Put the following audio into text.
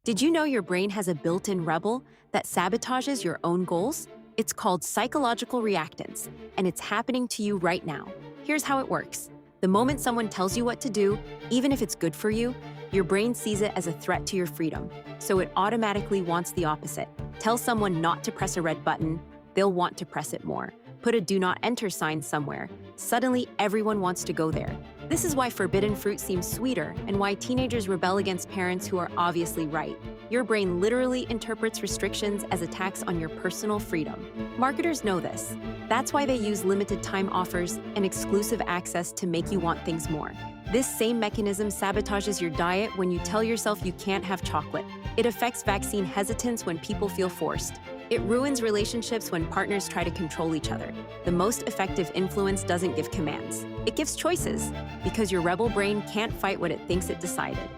Did you know your brain has a built-in rebel that sabotages your own goals? It's called psychological reactance, and it's happening to you right now. Here's how it works. The moment someone tells you what to do, even if it's good for you, your brain sees it as a threat to your freedom, so it automatically wants the opposite. Tell someone not to press a red button, they'll want to press it more. Put a do not enter sign somewhere. Suddenly, everyone wants to go there. This is why forbidden fruit seems sweeter and why teenagers rebel against parents who are obviously right. Your brain literally interprets restrictions as attacks on your personal freedom. Marketers know this. That's why they use limited time offers and exclusive access to make you want things more. This same mechanism sabotages your diet when you tell yourself you can't have chocolate. It affects vaccine hesitance when people feel forced. It ruins relationships when partners try to control each other. The most effective influence doesn't give commands. It gives choices, because your rebel brain can't fight what it thinks it decided.